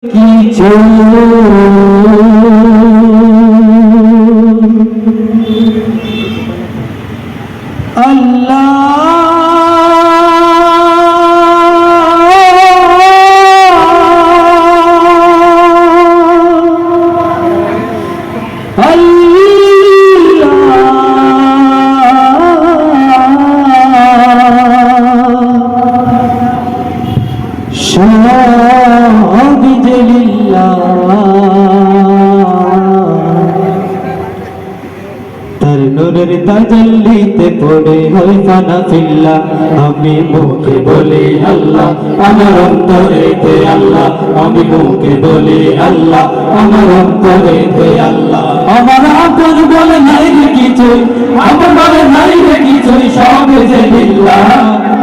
কিছু তার নূরের তাজাল্লিতে পড়ে হই ফানা ফিল্লা। আমি মুখে বলি আল্লাহ, আমার অন্তরেতে আল্লাহ। আমি মুখে বলি আল্লাহ, আমার অন্তরেতে আল্লাহ। আমার আপন বলে নাই রে কিছুই, আমার বলে নাই রে কিছুই, সব যে লিল্লাহ।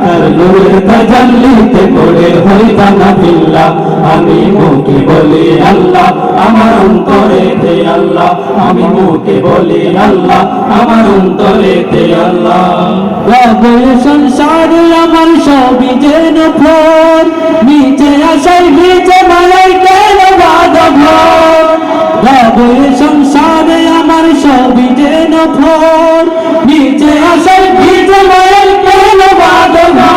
তার নূরের তাজাল্লিতে পড়ে হই ফানা ফিল্লা। আমি মুখে বলি আল্লাহ, আমার অন্তরেতে আল্লাহ। আমি মুখে বলি আল্লাহ, আমার অন্তরেতে আল্লাহ। রবে সংসারে আমার সবই যেন ফোর, নিচে আসাই নিচে মালাই কেন বাধা। রবে সংসারে আমার সবই যেন ফোর, নিচে আসাই নিচে মালাই কেন বাধা।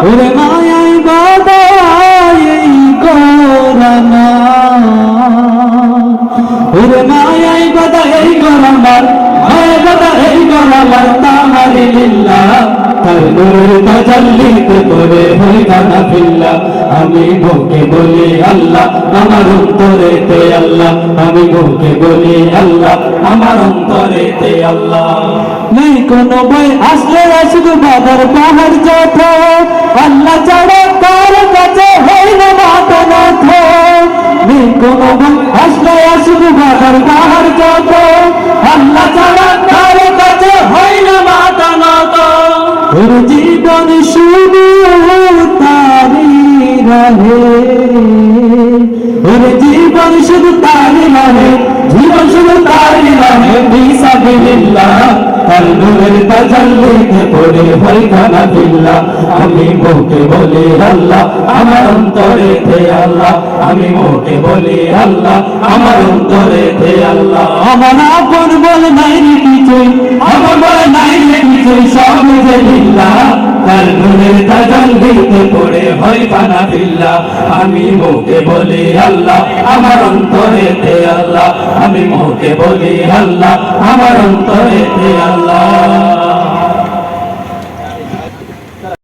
ওরে মায়াই বাধা এই কোরআনা, ওরে মায়াই বাধা এই কোরআনা, তার নূরের তাজাল্লিতে পড়ে হই ফানা ফিল্লা। আমি মুখে বলি আল্লাহ, আমার অন্তরেতে আল্লাহ। আমি মুখে বলি আল্লাহ, আমার অন্তরেতে আল্লাহ। নেই কোনো ভয়, আসলে আসবে বাধার পাহাড় যত, আল্লাহ ছাড়া কার কাছে হয় না মাথা নত। নেই কোনো ভয়, আসলে আসবে বাধার পাহাড় যত, আল্লাহ ছাড়া কার কাছে হয় না মাথা নত। ওর জীবন শুধু তারি রহে, ওর জীবন শুধু তারি রহে, জীবন শুধু তারি রহে বিসাবিলিল্লাহ। তার নূরের তাজাল্লিতে পড়ে হই ফানা ফিল্লা। আমি মুখে বলি আল্লাহ, আমার অন্তরেতে আল্লাহ। আমি মুখে বলি আল্লাহ, আমার অন্তরেতে আল্লাহ। আমার আপন বলে নাই রে কিছুই, আমার বলে নাই রে কিছুই, সব যে লিল্লাহ। তার নূরের তাজাল্লিতে পড়ে হই ফানা ফিল্লা। আমি মুখে বলি আল্লাহ, আমার অন্তরেতে আল্লাহ। আমি মুখে বলি আল্লাহ, আমার অন্তরেতে আল্লাহ।